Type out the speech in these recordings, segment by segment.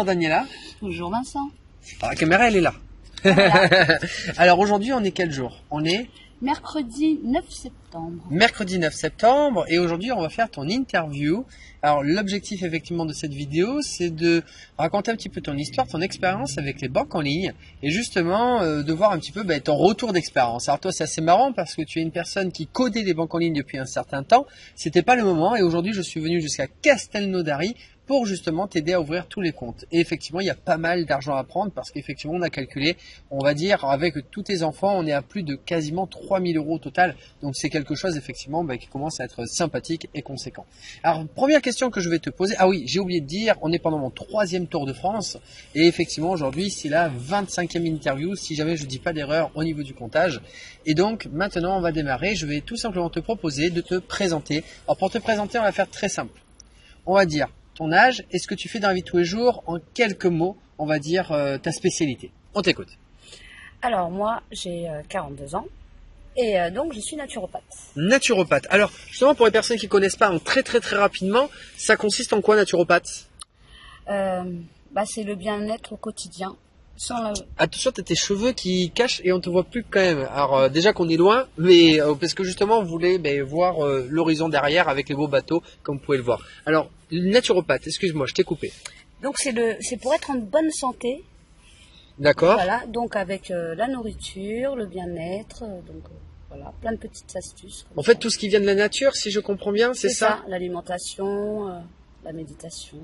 Bonjour Daniela. Bonjour Vincent. Ah, la caméra elle est là. Voilà. Alors aujourd'hui on est quel jour? On est Mercredi 9 septembre. mercredi 9 septembre et aujourd'hui on va faire ton interview. Alors l'objectif effectivement de cette vidéo c'est de raconter un petit peu ton histoire, ton expérience avec les banques en ligne et justement de voir un petit peu ton retour d'expérience. Alors toi c'est assez marrant parce que tu es une personne qui codait des banques en ligne depuis un certain temps, c'était pas le moment et aujourd'hui je suis venu jusqu'à Castelnaudary pour justement t'aider à ouvrir tous les comptes. Et effectivement, il y a pas mal d'argent à prendre parce qu'effectivement, on a calculé, on va dire, avec tous tes enfants, on est à plus de quasiment 3000 € au total. Donc, c'est quelque chose effectivement qui commence à être sympathique et conséquent. Alors, première question que je vais te poser. Ah oui, j'ai oublié de dire, on est pendant mon 3e Tour de France. Et effectivement, aujourd'hui, c'est la 25e interview, si jamais je dis pas d'erreur au niveau du comptage. Et donc, maintenant, on va démarrer. Je vais tout simplement te proposer de te présenter. Alors, pour te présenter, on va faire très simple. On va dire ton âge et ce que tu fais dans la vie de tous les jours, en quelques mots, on va dire ta spécialité. On t'écoute. Alors moi, j'ai 42 ans et donc je suis naturopathe. Naturopathe. Alors, justement, pour les personnes qui ne connaissent pas, très rapidement, ça consiste en quoi naturopathe? C'est le bien-être au quotidien. Attention, tu as tes cheveux qui cachent et on te voit plus quand même. Alors déjà qu'on est loin, mais parce que justement on voulait voir l'horizon derrière avec les beaux bateaux, comme vous pouvez le voir. Alors, naturopathe, excuse-moi, je t'ai coupé. Donc c'est pour être en bonne santé. D'accord. Voilà, donc avec la nourriture, le bien-être, voilà, plein de petites astuces. En fait, tout ce qui vient de la nature, si je comprends bien, c'est ça? L'alimentation, la méditation.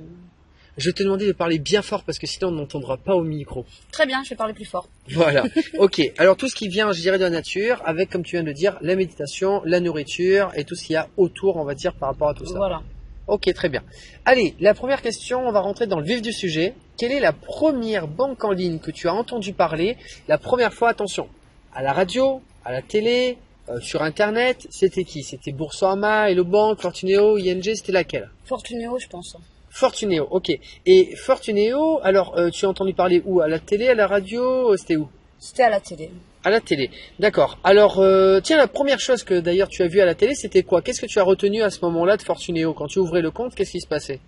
Je t'ai demandé de parler bien fort parce que sinon on n'entendra pas au micro. Très bien, je vais parler plus fort. Voilà. Ok. Alors tout ce qui vient, je dirais, de la nature, avec, comme tu viens de dire, la méditation, la nourriture et tout ce qu'il y a autour, on va dire, par rapport à tout ça. Voilà. Ok, très bien. Allez, la première question, on va rentrer dans le vif du sujet. Quelle est la première banque en ligne que tu as entendu parler la première fois? Attention, à la radio, à la télé, sur Internet, c'était qui? C'était Boursorama, Hello Bank, Fortuneo, ING, c'était laquelle? Fortuneo, je pense. Fortuneo, ok. Et Fortuneo, alors tu as entendu parler où? À la télé, à la radio, c'était où? C'était à la télé. À la télé, d'accord. Alors, tiens, la première chose que d'ailleurs tu as vue à la télé, c'était quoi? Qu'est-ce que tu as retenu à ce moment-là de Fortuneo? Quand tu ouvrais le compte, qu'est-ce qui se passait?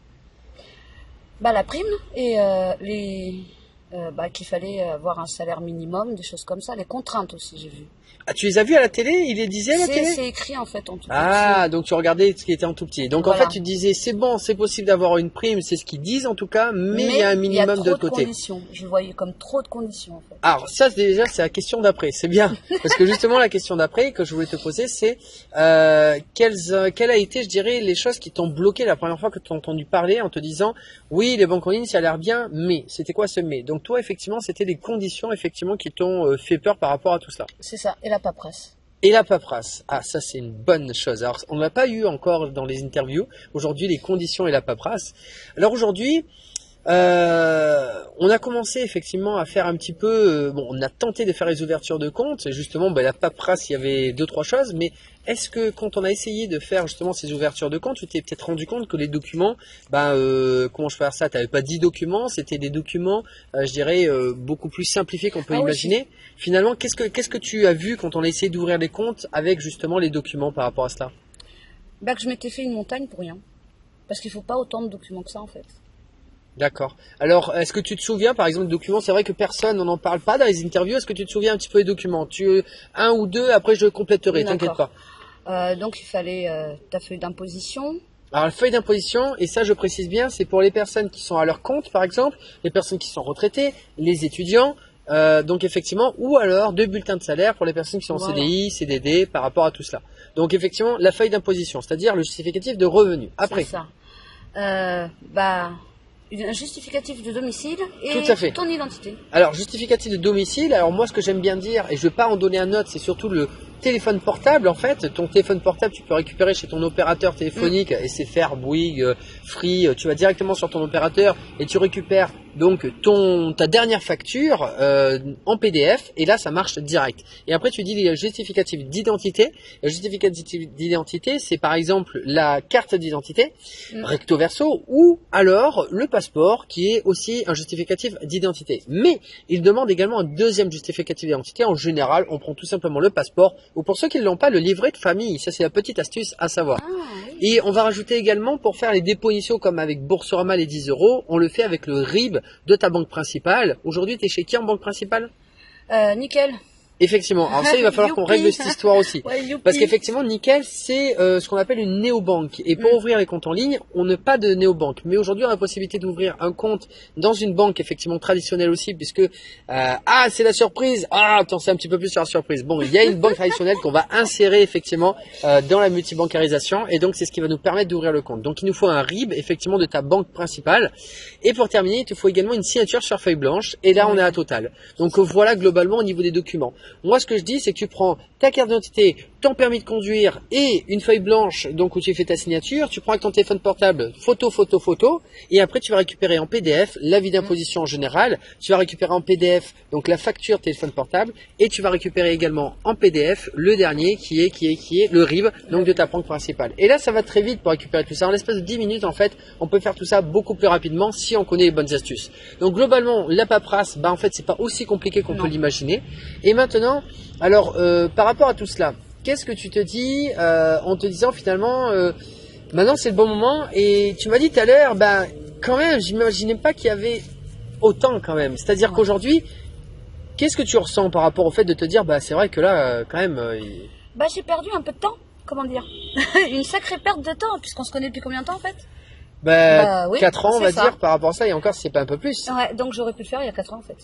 La prime et qu'il fallait avoir un salaire minimum, des choses comme ça. Les contraintes aussi, j'ai vu. Ah, tu les as vus à la télé? Il les disait à la télé? C'est écrit en fait en tout petit. Ah, donc tu regardais ce qui était en tout petit. Donc voilà. En fait, tu disais, c'est bon, c'est possible d'avoir une prime, c'est ce qu'ils disent en tout cas, mais il y a un minimum de côté. Conditions. Je voyais comme trop de conditions en fait. Alors ça, déjà, c'est la question d'après. C'est bien. Parce que justement, la question d'après que je voulais te poser, c'est quelles a été, je dirais, les choses qui t'ont bloqué la première fois que tu as entendu parler en te disant, oui, les banques en ligne, ça a l'air bien, mais c'était quoi ce mais? Donc toi, effectivement, c'était des conditions effectivement qui t'ont fait peur par rapport à tout ça. C'est ça, et la paperasse. Et la paperasse, ah ça c'est une bonne chose. Alors on n'a pas eu encore dans les interviews aujourd'hui les conditions et la paperasse. Alors aujourd'hui, on a commencé effectivement à faire un petit peu, on a tenté de faire les ouvertures de compte. Et justement, la paperasse, il y avait 2-3 choses. Mais est-ce que quand on a essayé de faire justement ces ouvertures de compte, tu t'es peut-être rendu compte que les documents, comment je peux faire ça? Tu n'avais pas 10 documents, c'était des documents, je dirais, beaucoup plus simplifiés qu'on peut imaginer. Oui. Finalement, qu'est-ce que tu as vu quand on a essayé d'ouvrir les comptes avec justement les documents par rapport à cela? Que je m'étais fait une montagne pour rien. Parce qu'il ne faut pas autant de documents que ça en fait. D'accord. Alors, est-ce que tu te souviens, par exemple, des documents? C'est vrai que personne n'en parle pas dans les interviews. Est-ce que tu te souviens un petit peu des documents? Un ou deux, après je compléterai, t'inquiète pas. Donc, il fallait ta feuille d'imposition. Alors, la feuille d'imposition, et ça je précise bien, c'est pour les personnes qui sont à leur compte, par exemple, les personnes qui sont retraitées, les étudiants, donc effectivement, ou alors 2 bulletins de salaire pour les personnes qui sont en CDI, CDD, par rapport à tout cela. Donc, effectivement, la feuille d'imposition, c'est-à-dire le justificatif de revenus. Après. C'est ça. Un justificatif de domicile et tout à fait. Ton identité. Alors, justificatif de domicile, alors moi ce que j'aime bien dire, et je ne vais pas en donner un autre, c'est surtout le téléphone portable en fait. Ton téléphone portable, tu peux récupérer chez ton opérateur téléphonique, SFR, Bouygues, Free, tu vas directement sur ton opérateur et tu récupères donc ta dernière facture en PDF et là ça marche direct. Et après tu dis le justificatif d'identité. Le justificatif d'identité, c'est par exemple la carte d'identité recto verso ou alors le passeport qui est aussi un justificatif d'identité. Mais il demande également un deuxième justificatif d'identité. En général, on prend tout simplement le passeport ou pour ceux qui ne l'ont pas, le livret de famille. Ça c'est la petite astuce à savoir. Et on va rajouter également pour faire les dépôts initiaux comme avec Boursorama les 10 €, on le fait avec le RIB de ta banque principale. Aujourd'hui, tu es chez qui en banque principale? Nickel. Effectivement. Alors ça, il va falloir qu'on règle cette histoire aussi. Ouais, youpi. Parce qu'effectivement, Nickel, c'est ce qu'on appelle une néobanque. Et pour ouvrir les comptes en ligne, on n'a pas de néobanque. Mais aujourd'hui, on a la possibilité d'ouvrir un compte dans une banque, effectivement, traditionnelle aussi, puisque, c'est la surprise. T'en sais un petit peu plus sur la surprise. Bon, il y a une banque traditionnelle qu'on va insérer, effectivement, dans la multibancarisation. Et donc, c'est ce qui va nous permettre d'ouvrir le compte. Donc, il nous faut un RIB, effectivement, de ta banque principale. Et pour terminer, il te faut également une signature sur feuille blanche. Et là, on est à total. Donc, voilà, globalement, au niveau des documents. Moi, ce que je dis, c'est que tu prends ta carte d'identité, ton permis de conduire et une feuille blanche, donc où tu fais ta signature. Tu prends avec ton téléphone portable, photo, et après tu vas récupérer en PDF l'avis d'imposition en général. Tu vas récupérer en PDF donc la facture téléphone portable, et tu vas récupérer également en PDF le dernier qui est le RIB donc de ta banque principale. Et là, ça va très vite pour récupérer tout ça. En l'espace de 10 minutes, en fait, on peut faire tout ça beaucoup plus rapidement si on connaît les bonnes astuces. Donc globalement, la paperasse, en fait, c'est pas aussi compliqué qu'on peut l'imaginer. Et maintenant, alors par rapport à tout cela, qu'est-ce que tu te dis en te disant finalement maintenant c'est le bon moment? Et tu m'as dit tout à l'heure, quand même, j'imaginais pas qu'il y avait autant quand même. C'est-à-dire qu'aujourd'hui, qu'est-ce que tu ressens par rapport au fait de te dire, c'est vrai que là, quand même... J'ai perdu un peu de temps, comment dire. Une sacrée perte de temps, puisqu'on se connaît depuis combien de temps en fait? Oui, 4 ans, on va dire, par rapport à ça, et encore, si c'est pas un peu plus. Ouais, donc j'aurais pu le faire il y a 4 ans en fait.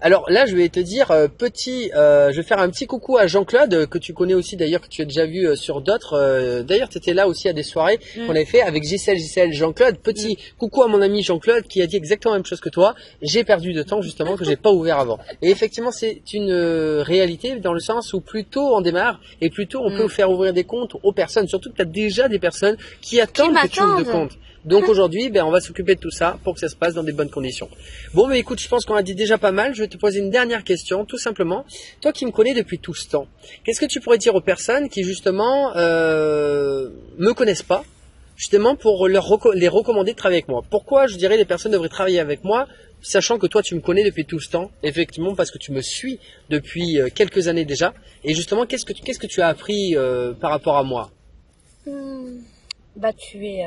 Alors là, je vais te dire, je vais faire un petit coucou à Jean-Claude, que tu connais aussi d'ailleurs, que tu as déjà vu sur d'autres. D'ailleurs, tu étais là aussi à des soirées qu'on avait fait avec Gisèle, Jean-Claude. Petit coucou à mon ami Jean-Claude qui a dit exactement la même chose que toi. J'ai perdu de temps justement que j'ai pas ouvert avant. Et effectivement, c'est une réalité dans le sens où plus tôt on démarre et plus tôt on peut faire ouvrir des comptes aux personnes. Surtout que tu as déjà des personnes qui attendent que tu ouvres de compte. Donc aujourd'hui, on va s'occuper de tout ça pour que ça se passe dans des bonnes conditions. Bon, mais écoute, je pense qu'on a dit déjà pas mal. Je vais te poser une dernière question, tout simplement. Toi qui me connais depuis tout ce temps, qu'est-ce que tu pourrais dire aux personnes qui justement me connaissent pas, justement pour les recommander de travailler avec moi? Pourquoi je dirais les personnes devraient travailler avec moi, sachant que toi tu me connais depuis tout ce temps, effectivement parce que tu me suis depuis quelques années déjà. Et justement, qu'est-ce que tu as appris par rapport à moi? Tu es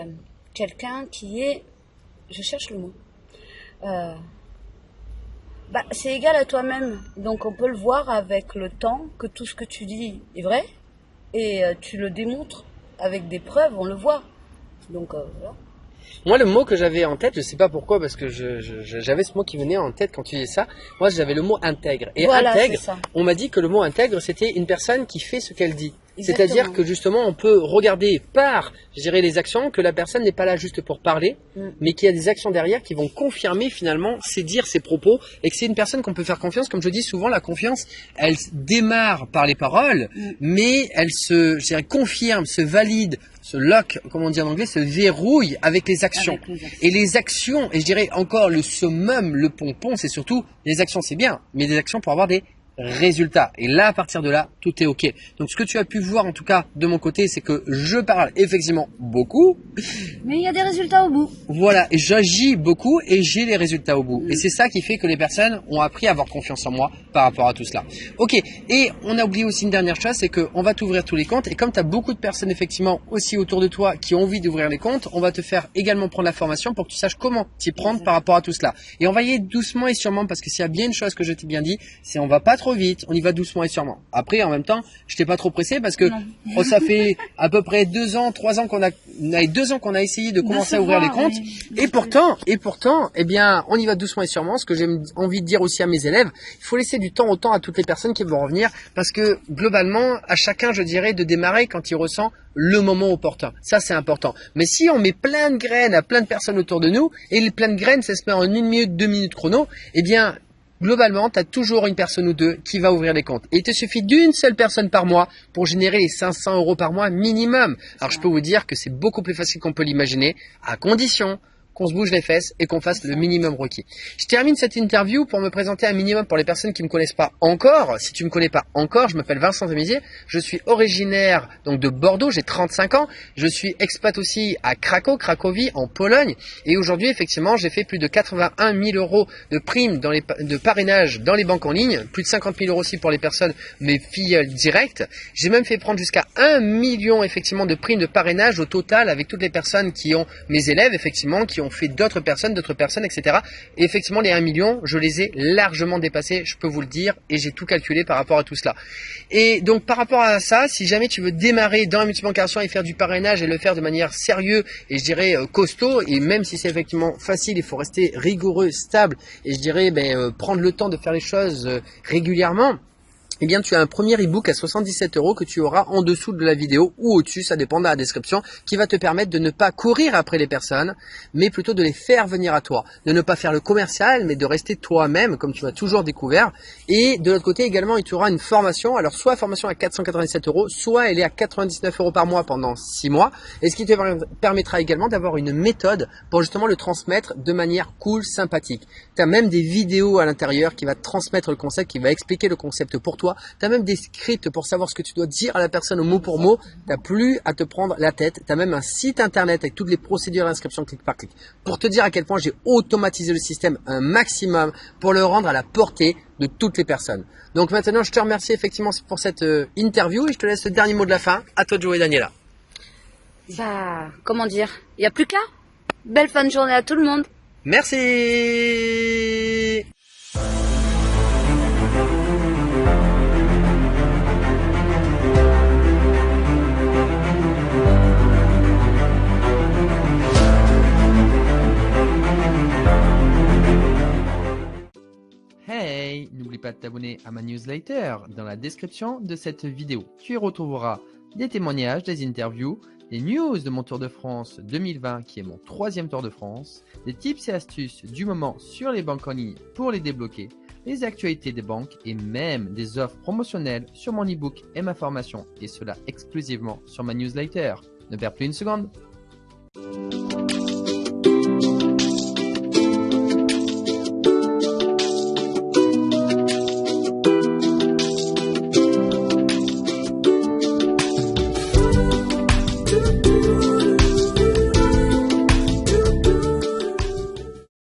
quelqu'un qui est, je cherche le mot, c'est égal à toi-même, donc on peut le voir avec le temps que tout ce que tu dis est vrai, et tu le démontres avec des preuves, on le voit, donc voilà. Moi, le mot que j'avais en tête, je sais pas pourquoi, parce que j'avais ce mot qui venait en tête quand tu disais ça. Moi, j'avais le mot intègre. Et voilà, intègre, on m'a dit que le mot intègre, c'était une personne qui fait ce qu'elle dit. C'est-à-dire que justement, on peut regarder par, je dirais, les actions, que la personne n'est pas là juste pour parler, mais qu'il y a des actions derrière qui vont confirmer finalement ses dires, ses propos, et que c'est une personne qu'on peut faire confiance. Comme je dis souvent, la confiance, elle démarre par les paroles, mais elle se, je dirais, confirme, se valide, se lock, comme on dit en anglais, se verrouille avec les actions. Et les actions, et je dirais encore le summum, le pompon, c'est surtout, les actions c'est bien, mais des actions pour avoir des résultats. Et là, à partir de là, tout est OK. Donc, ce que tu as pu voir, en tout cas, de mon côté, c'est que je parle effectivement beaucoup. Mais il y a des résultats au bout. Voilà, et j'agis beaucoup et j'ai les résultats au bout. Et c'est ça qui fait que les personnes ont appris à avoir confiance en moi par rapport à tout cela. OK, et on a oublié aussi une dernière chose, c'est qu'on va t'ouvrir tous les comptes. Et comme tu as beaucoup de personnes, effectivement, aussi autour de toi qui ont envie d'ouvrir les comptes, on va te faire également prendre la formation pour que tu saches comment t'y prendre par rapport à tout cela. Et on va y aller doucement et sûrement, parce que s'il y a bien une chose que je t'ai bien dit, c'est on va pas trop vite, on y va doucement et sûrement. Après, en même temps, je t'ai pas trop pressé parce que ça fait à peu près 2 ans, 3 ans qu'on a essayé de commencer à ouvrir les comptes. Et pourtant, eh bien, on y va doucement et sûrement. Ce que j'ai envie de dire aussi à mes élèves, il faut laisser du temps au temps à toutes les personnes qui vont revenir, parce que globalement, à chacun, je dirais, de démarrer quand il ressent le moment opportun. Ça, c'est important. Mais si on met plein de graines à plein de personnes autour de nous, et les plein de graines, ça se met en 1 minute, 2 minutes chrono, eh bien, globalement, tu as toujours une personne ou deux qui va ouvrir les comptes. Et il te suffit d'une seule personne par mois pour générer les 500 € par mois minimum. Alors, je peux vous dire que c'est beaucoup plus facile qu'on peut l'imaginer, à condition qu'on se bouge les fesses et qu'on fasse le minimum requis. Je termine cette interview pour me présenter un minimum pour les personnes qui ne me connaissent pas encore. Si tu ne me connais pas encore, je m'appelle Vincent Zemizier. Je suis originaire donc de Bordeaux, j'ai 35 ans. Je suis expat aussi à Cracovie, en Pologne. Et aujourd'hui, effectivement, j'ai fait plus de 81 000 € de primes de parrainage dans les banques en ligne. Plus de 50 000 € aussi pour les personnes, mes filleuls directes. J'ai même fait prendre jusqu'à 1 million, effectivement, de primes de parrainage au total avec toutes les personnes qui ont, mes élèves, effectivement, qui ont ont fait d'autres personnes, etc. Et effectivement, les 1 million, je les ai largement dépassés, je peux vous le dire, et j'ai tout calculé par rapport à tout cela. Et donc, par rapport à ça, si jamais tu veux démarrer dans la multibancation et faire du parrainage et le faire de manière sérieuse et je dirais costaud, et même si c'est effectivement facile, il faut rester rigoureux, stable, et je dirais prendre le temps de faire les choses régulièrement, eh bien, tu as un premier ebook à 77 € que tu auras en dessous de la vidéo ou au-dessus, ça dépend de la description, qui va te permettre de ne pas courir après les personnes, mais plutôt de les faire venir à toi. De ne pas faire le commercial, mais de rester toi-même, comme tu m'as toujours découvert. Et de l'autre côté également, tu auras une formation. Alors, soit formation à 487 €, soit elle est à 99 € par mois pendant 6 mois. Et ce qui te permettra également d'avoir une méthode pour justement le transmettre de manière cool, sympathique. Tu as même des vidéos à l'intérieur qui va te transmettre le concept, qui va expliquer le concept pour toi. Tu as même des scripts pour savoir ce que tu dois dire à la personne au mot pour mot. Tu n'as plus à te prendre la tête. Tu as même un site internet avec toutes les procédures d'inscription clic par clic. Pour te dire à quel point j'ai automatisé le système un maximum pour le rendre à la portée de toutes les personnes. Donc maintenant, je te remercie effectivement pour cette interview et je te laisse le dernier mot de la fin. À toi de jouer, Daniela. Bah, comment dire? Il n'y a plus qu'à. Belle fin de journée à tout le monde. Merci. Hey, n'oublie pas de t'abonner à ma newsletter dans la description de cette vidéo. Tu y retrouveras des témoignages, des interviews, des news de mon Tour de France 2020 qui est mon 3e Tour de France, des tips et astuces du moment sur les banques en ligne pour les débloquer, les actualités des banques et même des offres promotionnelles sur mon e-book et ma formation et cela exclusivement sur ma newsletter. Ne perds plus une seconde.